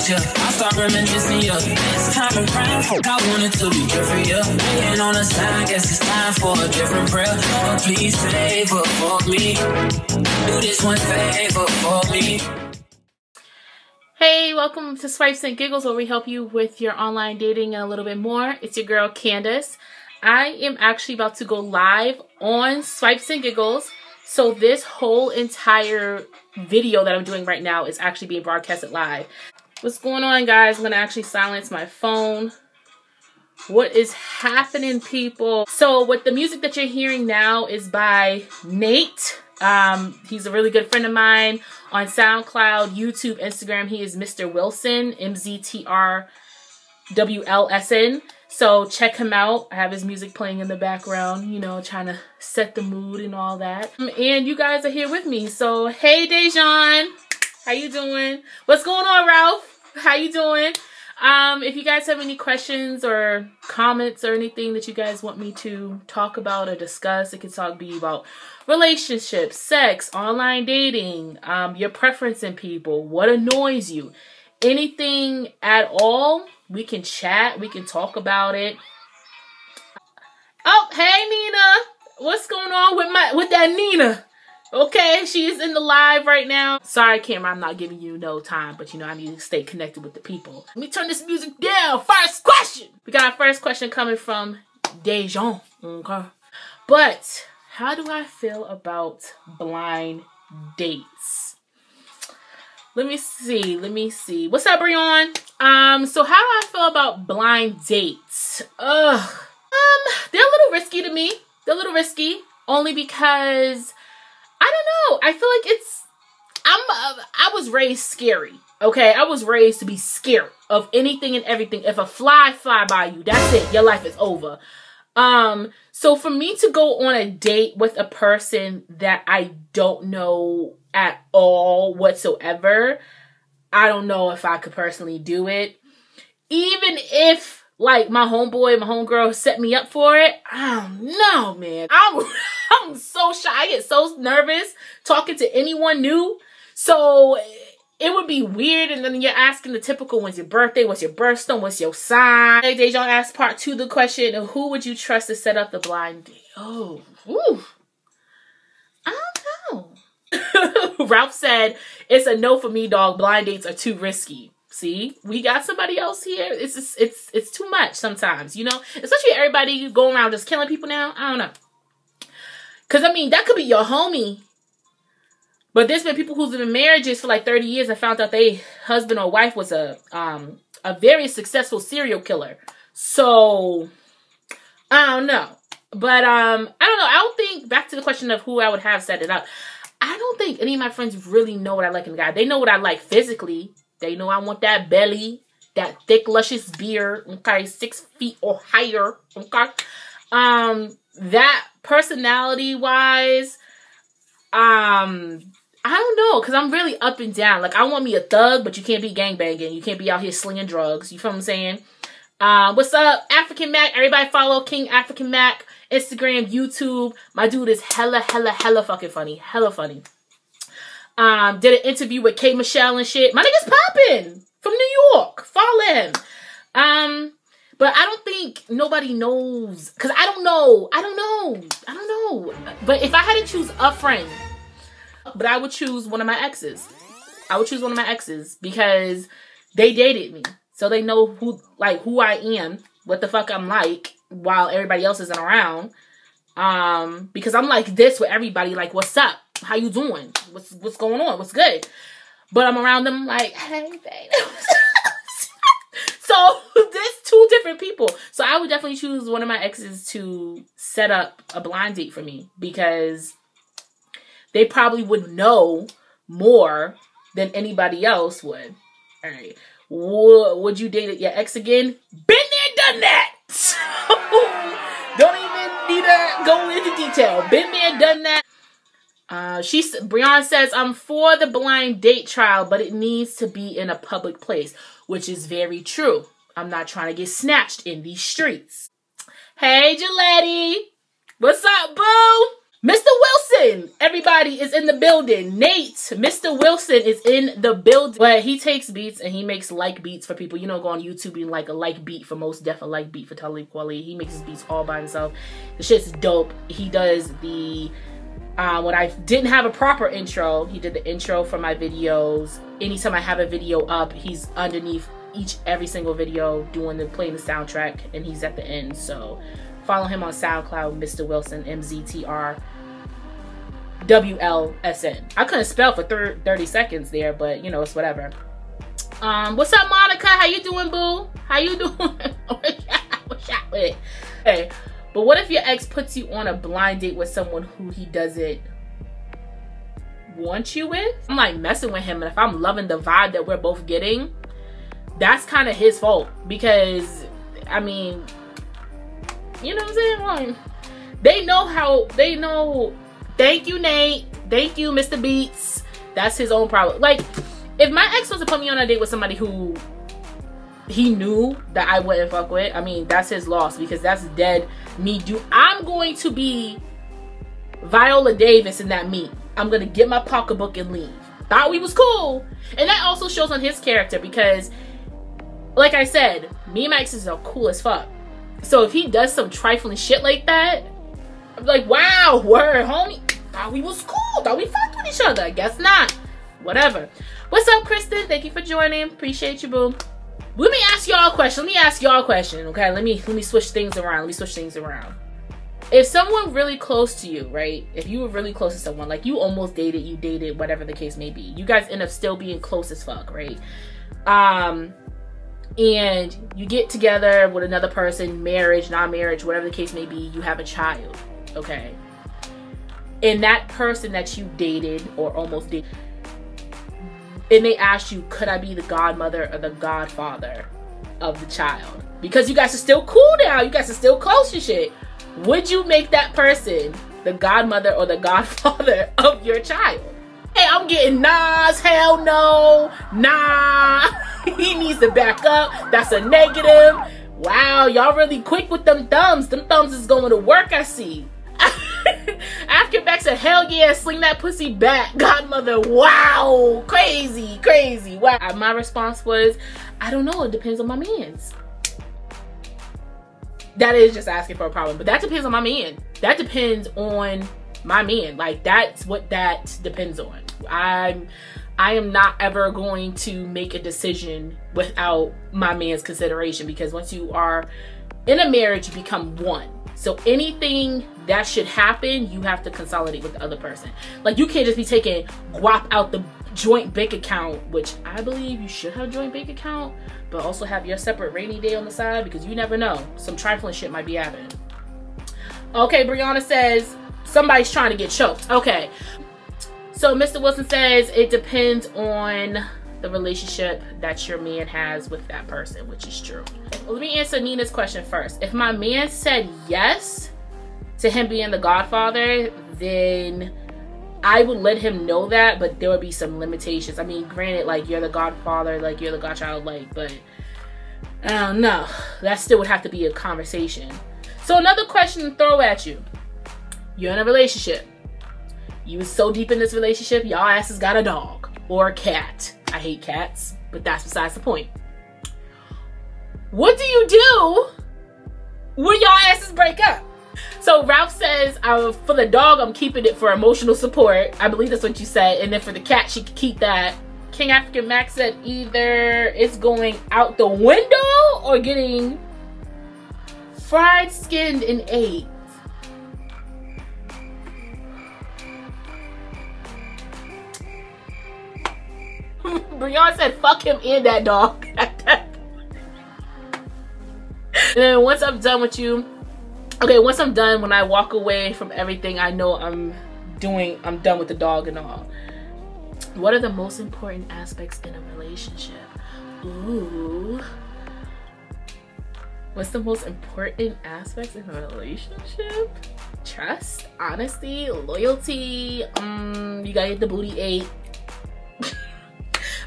you. I start reminiscing you. This time around, I want it to be different, you. Waiting on a sign, guess it's time for a different prayer. But please favor for me. Do this one favor for me. Hey, welcome to Swipes and Giggles, where we help you with your online dating and a little bit more. It's your girl, Candace. I am actually about to go live on Swipes and Giggles. So this whole entire video that I'm doing right now is actually being broadcasted live. What's going on, guys? I'm going to actually silence my phone. What is happening, people? So what the music that you're hearing now is by Nate. He's a really good friend of mine on SoundCloud, YouTube, Instagram. He is Mr. Wilson, MZTRWLSN. So check him out. I have his music playing in the background, you know, trying to set the mood and all that. And you guys are here with me. So hey, Dejan, how you doing? What's going on, Ralph? How you doing? If you guys have any questions or comments or anything that you guys want me to talk about or discuss, it can be about relationships, sex, online dating, your preference in people, what annoys you, anything at all, we can chat, we can talk about it. Oh, hey Nina, what's going on with that Nina? Okay, she's in the live right now. Sorry, camera, I'm not giving you no time, but you know, I need to stay connected with the people. Let me turn this music down. First question. We got our first question coming from Dejan. Okay. But how do I feel about blind dates? Let me see. What's up, Brian? So how do I feel about blind dates? They're a little risky to me. They're a little risky only because I don't know. I feel like I was raised scary. Okay, I was raised to be scared of anything and everything. If a fly by you, that's it. Your life is over. So for me to go on a date with a person that I don't know at all whatsoever, I don't know if I could personally do it. Even if like my homeboy, my homegirl set me up for it, I don't know, man. I'm so shy. I get so nervous talking to anyone new. So it would be weird. And then you're asking the typical, when's your birthday? What's your birthstone? What's your sign? Hey, Dejan asked part 2 of the question, who would you trust to set up the blind date? Oh, ooh. I don't know. Ralph said, it's a no for me, dog. Blind dates are too risky. See, we got somebody else here. It's too much sometimes, you know, especially everybody going around just killing people now. I don't know. Cause I mean, that could be your homie, but there's been people who's been in marriages for like 30 years and found out they husband or wife was a very successful serial killer. So I don't know, but I don't know. I don't think, back to the question of who I would have set it up, I don't think any of my friends really know what I like in a guy. They know what I like physically. They know I want that belly, that thick, luscious beard, okay, 6 feet or higher, okay. That personality-wise, I don't know, because I'm really up and down. Like, I want me a thug, but you can't be gangbanging. You can't be out here slinging drugs. You feel what I'm saying? What's up, African Mac? Everybody follow King African Mac, Instagram, YouTube. My dude is hella fucking funny. Hella funny. Did an interview with K. Michelle and shit. My nigga's popping from New York. Follow him. But I don't think nobody knows. Because I don't know. But if I had to choose a friend, but I would choose one of my exes. Because they dated me. So they know who I am, what the fuck I'm like, while everybody else isn't around. Because I'm like this with everybody. Like, what's up? How you doing? What's going on? What's good? But I'm around them like, hey, babe. So there's 2 different people. So I would definitely choose one of my exes to set up a blind date for me, because they probably would know more than anybody else would. All right. Would you date your ex again? Been there, done that. So don't even need to go into detail. Been there, done that. Brianna says, I'm for the blind date trial, but it needs to be in a public place, which is very true. I'm not trying to get snatched in these streets. Hey, Gilletti. What's up, boo? Mr. Wilson, everybody. Everybody is in the building. Nate, Mr. Wilson is in the building. But he takes beats and he makes like beats for people. You know, go on YouTube and like a like beat for most deaf, a like beat for Talib Kweli. He makes his beats all by himself. The shit's dope. He does the, when I didn't have a proper intro, he did the intro for my videos. Anytime I have a video up, he's underneath every single video playing the soundtrack, and he's at the end. So follow him on SoundCloud, Mr. Wilson, MZTR WLSN. I couldn't spell for 30 seconds there, but you know, it's whatever. What's up, Monica? How you doing, boo? How you doing? Hey, but what if your ex puts you on a blind date with someone who he doesn't want you with? I'm like messing with him, and if I'm loving the vibe that we're both getting, that's kind of his fault, because I mean, you know what I'm saying? Like, they know. Thank you, Nate. Thank you, Mr. Beats. That's his own problem. Like, if my ex was to put me on a date with somebody who he knew that I wouldn't fuck with, I mean, that's his loss, because that's dead me. I'm going to be Viola Davis in that meet. I'm gonna get my pocketbook and leave. Thought we was cool. And that also shows on his character, because like I said, me and my exes are cool as fuck. So if he does some trifling shit like that, I'm like, wow, word, homie. Thought we was cool. Thought we fucked with each other. Guess not. Whatever. What's up, Kristen? Thank you for joining. Appreciate you, boo. Let me ask y'all a question. Okay? Let me switch things around. If someone really close to you, right? If you were really close to someone, like you almost dated, you dated, whatever the case may be. You guys end up still being close as fuck, right? And you get together with another person, marriage, non-marriage, whatever the case may be, you have a child, okay? And that person that you dated or almost dated, and they asked you, could I be the godmother or the godfather of the child? Because you guys are still cool now, you guys are still close to shit. Would you make that person the godmother or the godfather of your child? Hey, I'm getting nods, hell no, nah. He needs to back up. That's a negative. Wow, y'all really quick with them thumbs. Them thumbs is going to work, I see. After back said, hell yeah, sling that pussy back. Godmother, wow. Crazy, crazy. Wow. My response was, I don't know. It depends on my mans. That is just asking for a problem. But that depends on my man. That depends on my man. Like, that's what that depends on. I am not ever going to make a decision without my man's consideration, because once you are in a marriage, you become one. So anything that should happen, you have to consolidate with the other person. Like, you can't just be taking guap out the joint bank account, which I believe you should have a joint bank account, but also have your separate rainy day on the side, because you never know. Some trifling shit might be happening. Okay, Brianna says, somebody's trying to get choked. Okay. So Mr. Wilson says it depends on the relationship that your man has with that person, which is true. Well, let me answer Nina's question first. If my man said yes to him being the godfather, then I would let him know that, but there would be some limitations. I mean, granted, like, you're the godfather, like, you're the godchild, like, but I don't know. That still would have to be a conversation. So another question to throw at you. You're in a relationship. You was so deep in this relationship, y'all asses got a dog or a cat. I hate cats, but that's besides the point. What do you do when y'all asses break up? So Ralph says, for the dog, I'm keeping it for emotional support. I believe that's what you said. And then for the cat, she could keep that. King African Max said either it's going out the window or getting fried, skinned, and ate. Brianna said, fuck him and that dog. And then once I'm done with you, okay, once I'm done, when I walk away from everything, I know I'm done with the dog and all. What are the most important aspects in a relationship? Ooh. What's the most important aspects in a relationship? Trust, honesty, loyalty. You gotta get the booty ate.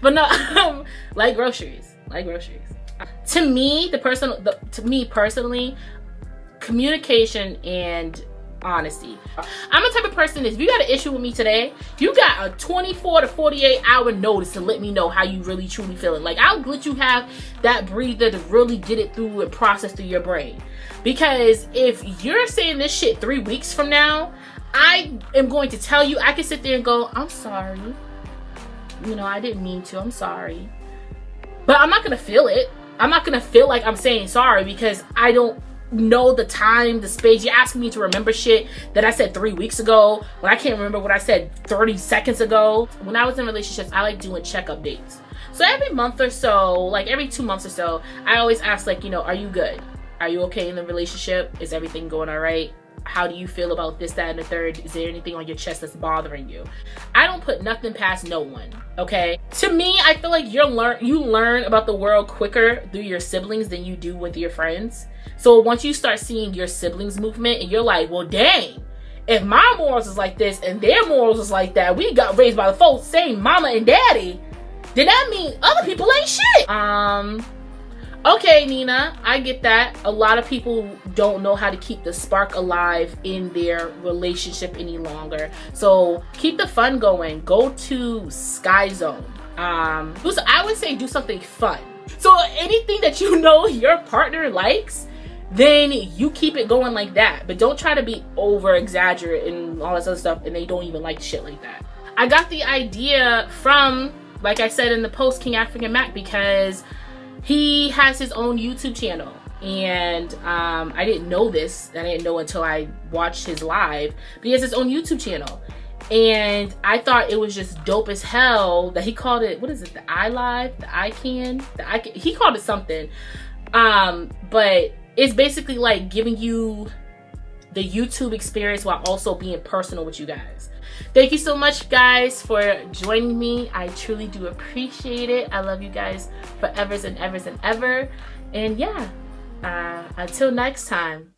But no, like groceries. To me, personally, communication and honesty. I'm the type of person, if you got an issue with me today, you got a 24 to 48 hour notice to let me know how you really truly feeling. Like, I'll let you have that breather to really get it through and process through your brain. Because if you're saying this shit 3 weeks from now, I am going to tell you, I can sit there and go, I'm sorry. You know, I didn't mean to, I'm sorry. But I'm not gonna feel it. I'm not gonna feel like I'm saying sorry because I don't know the time, the space. You're asking me to remember shit that I said 3 weeks ago when I can't remember what I said 30 seconds ago. When I was in relationships, I like doing checkup dates. So every month or so, like every 2 months or so, I always ask, like, you know, are you good? Are you okay in the relationship? Is everything going all right? How do you feel about this, that, and the third? Is there anything on your chest that's bothering you? I don't put nothing past no one, okay? To me, I feel like you learn about the world quicker through your siblings than you do with your friends. So once you start seeing your siblings' movement and you're like, well, dang, if my morals is like this and their morals is like that, we got raised by the same mama and daddy, then that means other people ain't shit. Okay, Nina, I get that. A lot of people don't know how to keep the spark alive in their relationship any longer. So keep the fun going. Go to Sky Zone. I would say do something fun. So anything that you know your partner likes, then you keep it going like that. But don't try to be over exaggerate and all this other stuff and they don't even like shit like that. I got the idea from, like I said in the post, King African Mac, because he has his own YouTube channel, and I didn't know this. I didn't know until I watched his live. But he has his own YouTube channel, and I thought it was just dope as hell that he called it, what is it, the iLive, the iCan, he called it something. But it's basically like giving you the YouTube experience while also being personal with you guys. Thank you so much, guys, for joining me. I truly do appreciate it. I love you guys forever and ever and ever. And yeah, until next time.